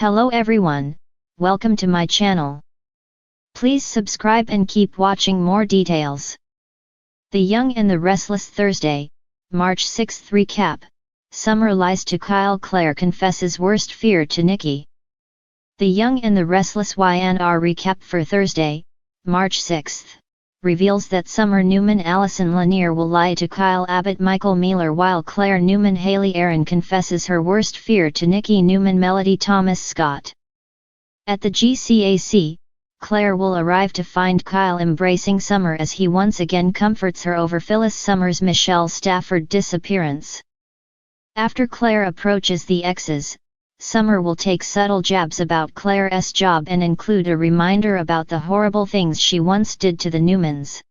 Hello everyone, welcome to my channel. Please subscribe and keep watching more details. The Young and the Restless Thursday, March 6 recap. Summer lies to Kyle. Claire confesses worst fear to Nikki. The Young and the Restless YNR recap for Thursday, March 6, reveals that Summer Newman Allison Lanier will lie to Kyle Abbott Michael Mealer, while Claire Newman Haley Aaron confesses her worst fear to Nikki Newman Melody Thomas Scott. At the GCAC, Claire will arrive to find Kyle embracing Summer as he once again comforts her over Phyllis Summers' Michelle Stafford disappearance. After Claire approaches the exes, Summer will take subtle jabs about Claire's job and include a reminder about the horrible things she once did to the Newmans.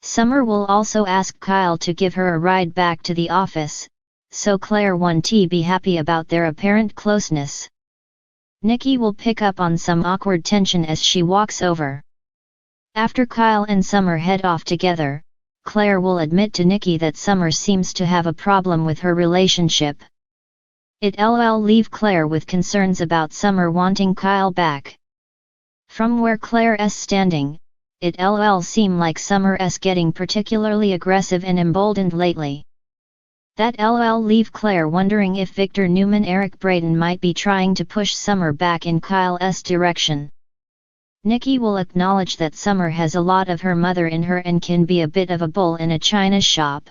Summer will also ask Kyle to give her a ride back to the office, so Claire won't be happy about their apparent closeness. Nikki will pick up on some awkward tension as she walks over. After Kyle and Summer head off together, Claire will admit to Nikki that Summer seems to have a problem with her relationship. It'll leave Claire with concerns about Summer wanting Kyle back. From where Claire's standing, it'll seem like Summer's getting particularly aggressive and emboldened lately. That'll leave Claire wondering if Victor Newman Eric Braden might be trying to push Summer back in Kyle's direction. Nikki will acknowledge that Summer has a lot of her mother in her and can be a bit of a bull in a china shop.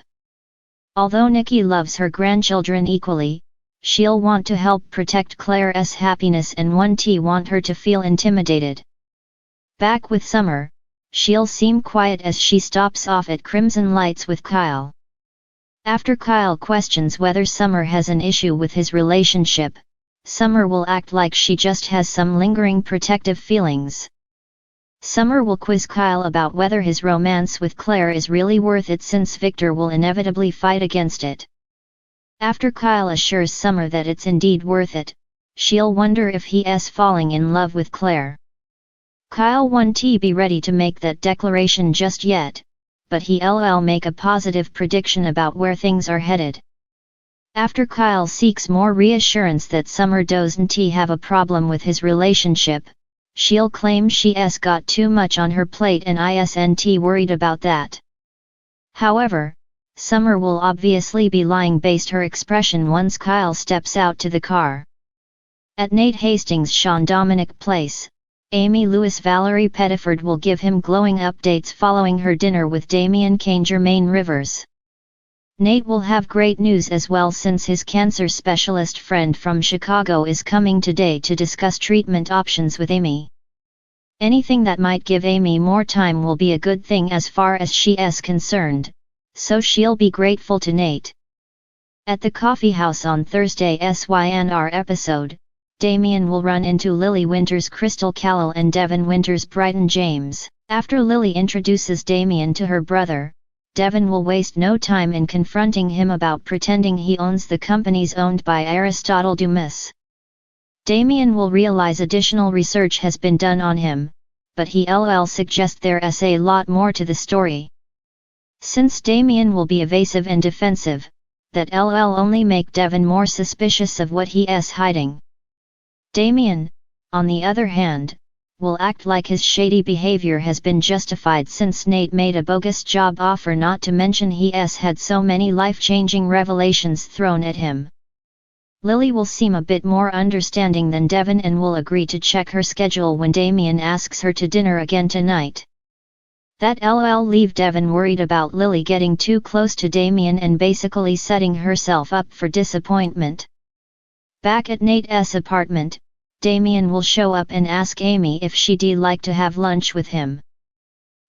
Although Nikki loves her grandchildren equally, she'll want to help protect Claire's happiness and won't want her to feel intimidated. Back with Summer, she'll seem quiet as she stops off at Crimson Lights with Kyle. After Kyle questions whether Summer has an issue with his relationship, Summer will act like she just has some lingering protective feelings. Summer will quiz Kyle about whether his romance with Claire is really worth it, since Victor will inevitably fight against it. After Kyle assures Summer that it's indeed worth it, she'll wonder if he's falling in love with Claire. Kyle won't be ready to make that declaration just yet, but he'll make a positive prediction about where things are headed. After Kyle seeks more reassurance that Summer doesn't have a problem with his relationship, she'll claim she's got too much on her plate and isn't worried about that. However, Summer will obviously be lying based her expression once Kyle steps out to the car. At Nate Hastings' Sean Dominic place, Amy Lewis Valerie Pettiford will give him glowing updates following her dinner with Damian Kane Jermaine Rivers. Nate will have great news as well, since his cancer specialist friend from Chicago is coming today to discuss treatment options with Amy. Anything that might give Amy more time will be a good thing as far as she's concerned, so she'll be grateful to Nate. At the coffee house on Thursday's YNR episode, Damian will run into Lily Winters' Crystal Callell and Devin Winters' Brighton James. After Lily introduces Damian to her brother, Devin will waste no time in confronting him about pretending he owns the companies owned by Aristotle Dumas. Damian will realize additional research has been done on him, but he'll suggest there's a lot more to the story. Since Damian will be evasive and defensive, that'll only make Devin more suspicious of what he's hiding. Damian, on the other hand, will act like his shady behavior has been justified since Nate made a bogus job offer, not to mention he's had so many life-changing revelations thrown at him. Lily will seem a bit more understanding than Devin and will agree to check her schedule when Damian asks her to dinner again tonight. That'll leave Devin worried about Lily getting too close to Damian and basically setting herself up for disappointment. Back at Nate's apartment, Damian will show up and ask Amy if she'd like to have lunch with him.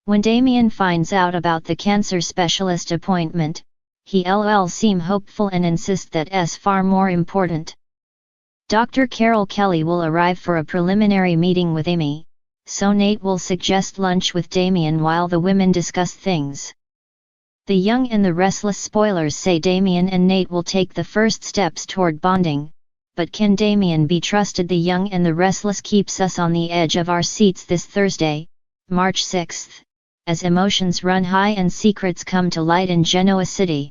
When Damian finds out about the cancer specialist appointment, he'll seem hopeful and insist that's far more important. Dr. Carol Kelly will arrive for a preliminary meeting with Amy, so Nate will suggest lunch with Damian while the women discuss things. The Young and the Restless spoilers say Damian and Nate will take the first steps toward bonding, but can Damian be trusted? The Young and the Restless keeps us on the edge of our seats this Thursday, March 6, as emotions run high and secrets come to light in Genoa City.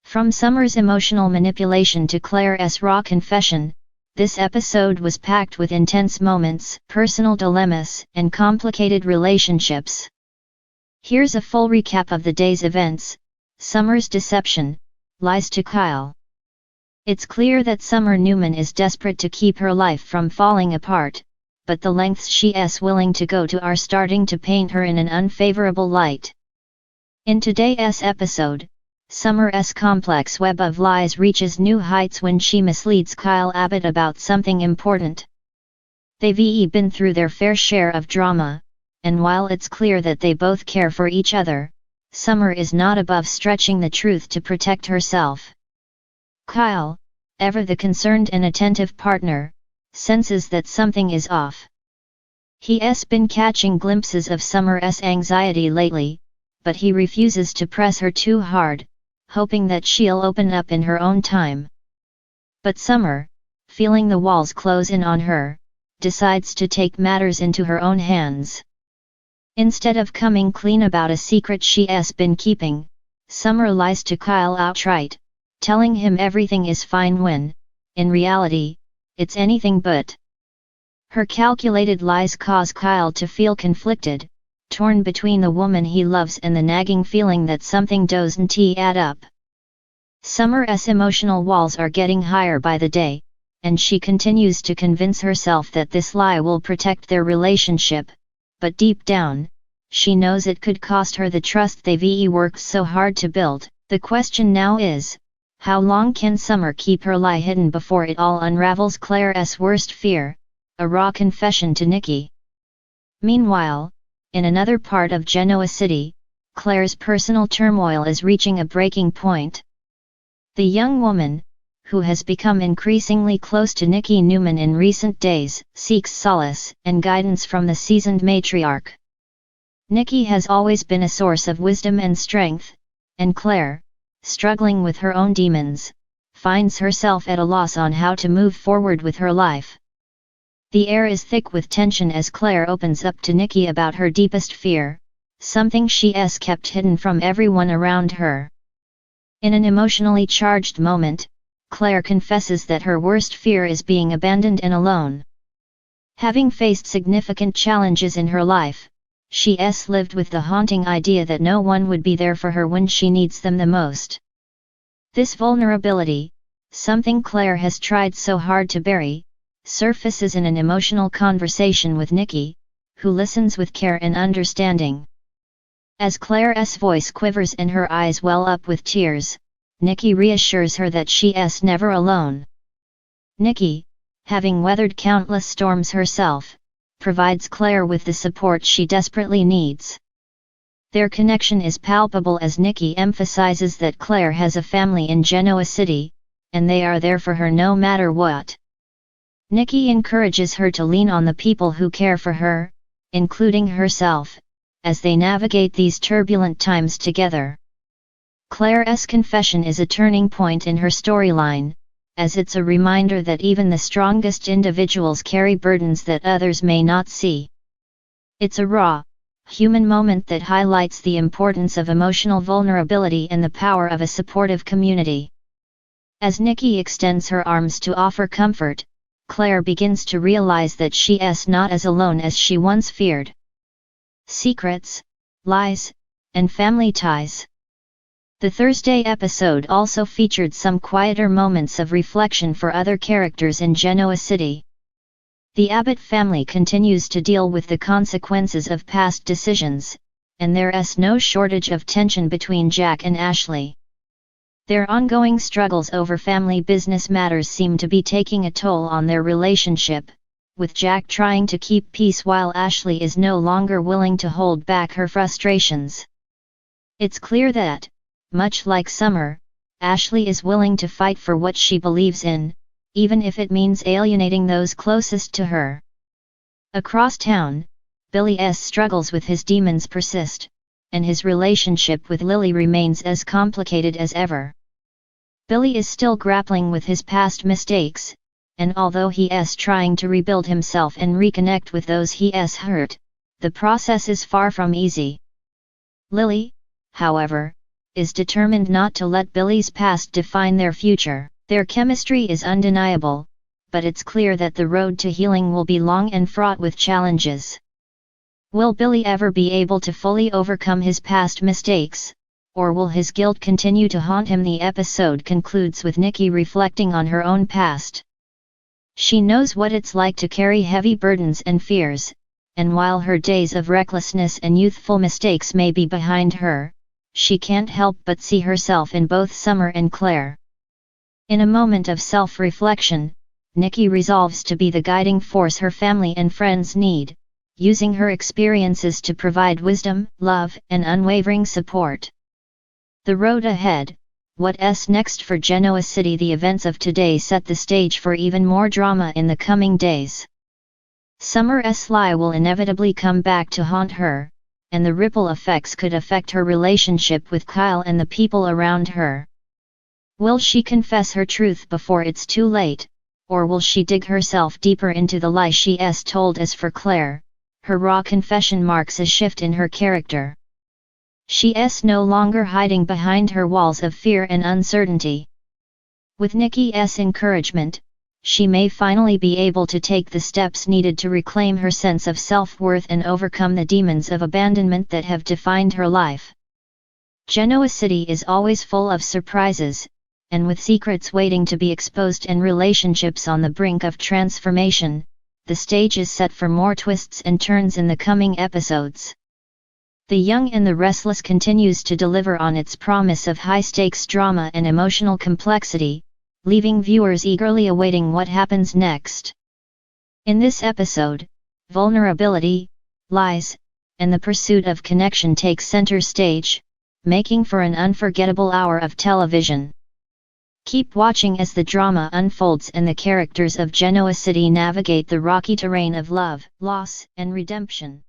From Summer's emotional manipulation to Claire's raw confession, this episode was packed with intense moments, personal dilemmas, and complicated relationships. Here's a full recap of the day's events. Summer's deception, lies to Kyle. It's clear that Summer Newman is desperate to keep her life from falling apart, but the lengths she's willing to go to are starting to paint her in an unfavorable light. In today's episode, Summer's complex web of lies reaches new heights when she misleads Kyle Abbott about something important. They've been through their fair share of drama, and while it's clear that they both care for each other, Summer is not above stretching the truth to protect herself. Kyle, ever the concerned and attentive partner, senses that something is off. He's been catching glimpses of Summer's anxiety lately, but he refuses to press her too hard, hoping that she'll open up in her own time. But Summer, feeling the walls close in on her, decides to take matters into her own hands. Instead of coming clean about a secret she's been keeping, Summer lies to Kyle outright, telling him everything is fine when, in reality, it's anything but. Her calculated lies cause Kyle to feel conflicted, torn between the woman he loves and the nagging feeling that something doesn't add up. Summer's emotional walls are getting higher by the day, and she continues to convince herself that this lie will protect their relationship, but deep down, she knows it could cost her the trust they've worked so hard to build. The question now is, how long can Summer keep her lie hidden before it all unravels? Claire's worst fear, a raw confession to Nikki. Meanwhile, in another part of Genoa City, Claire's personal turmoil is reaching a breaking point. The young woman, who has become increasingly close to Nikki Newman in recent days, seeks solace and guidance from the seasoned matriarch. Nikki has always been a source of wisdom and strength, and Claire, struggling with her own demons, finds herself at a loss on how to move forward with her life. The air is thick with tension as Claire opens up to Nikki about her deepest fear, something she's kept hidden from everyone around her. In an emotionally charged moment, Claire confesses that her worst fear is being abandoned and alone. Having faced significant challenges in her life, she's lived with the haunting idea that no one would be there for her when she needs them the most. This vulnerability, something Claire has tried so hard to bury, surfaces in an emotional conversation with Nikki, who listens with care and understanding. As Claire's voice quivers and her eyes well up with tears, Nikki reassures her that she's never alone. Nikki, having weathered countless storms herself, provides Claire with the support she desperately needs. Their connection is palpable as Nikki emphasizes that Claire has a family in Genoa City, and they are there for her no matter what. Nikki encourages her to lean on the people who care for her, including herself, as they navigate these turbulent times together. Claire's confession is a turning point in her storyline, as it's a reminder that even the strongest individuals carry burdens that others may not see. It's a raw, human moment that highlights the importance of emotional vulnerability and the power of a supportive community. As Nikki extends her arms to offer comfort, Claire begins to realize that she's not as alone as she once feared. Secrets, lies, and family ties. The Thursday episode also featured some quieter moments of reflection for other characters in Genoa City. The Abbott family continues to deal with the consequences of past decisions, and there's no shortage of tension between Jack and Ashley. Their ongoing struggles over family business matters seem to be taking a toll on their relationship, with Jack trying to keep peace while Ashley is no longer willing to hold back her frustrations. It's clear that, much like Summer, Ashley is willing to fight for what she believes in, even if it means alienating those closest to her. Across town, Billy's struggles with his demons persist, and his relationship with Lily remains as complicated as ever. Billy is still grappling with his past mistakes, and although he is trying to rebuild himself and reconnect with those he has hurt, the process is far from easy. Lily, however, is determined not to let Billy's past define their future. Their chemistry is undeniable, but it's clear that the road to healing will be long and fraught with challenges. Will Billy ever be able to fully overcome his past mistakes, or will his guilt continue to haunt him? The episode concludes with Nikki reflecting on her own past. She knows what it's like to carry heavy burdens and fears, and while her days of recklessness and youthful mistakes may be behind her, she can't help but see herself in both Summer and Claire. In a moment of self-reflection, Nikki resolves to be the guiding force her family and friends need, using her experiences to provide wisdom, love, and unwavering support. The road ahead. What's next for Genoa City? The events of today set the stage for even more drama in the coming days. Summer's lie will inevitably come back to haunt her, and the ripple effects could affect her relationship with Kyle and the people around her. Will she confess her truth before it's too late, or will she dig herself deeper into the lie she's told? As for Claire, her raw confession marks a shift in her character. She's no longer hiding behind her walls of fear and uncertainty. With Nikki's encouragement, she may finally be able to take the steps needed to reclaim her sense of self-worth and overcome the demons of abandonment that have defined her life. Genoa City is always full of surprises, and with secrets waiting to be exposed and relationships on the brink of transformation, the stage is set for more twists and turns in the coming episodes. The Young and the Restless continues to deliver on its promise of high-stakes drama and emotional complexity, leaving viewers eagerly awaiting what happens next. In this episode, vulnerability, lies, and the pursuit of connection take center stage, making for an unforgettable hour of television. Keep watching as the drama unfolds and the characters of Genoa City navigate the rocky terrain of love, loss, and redemption.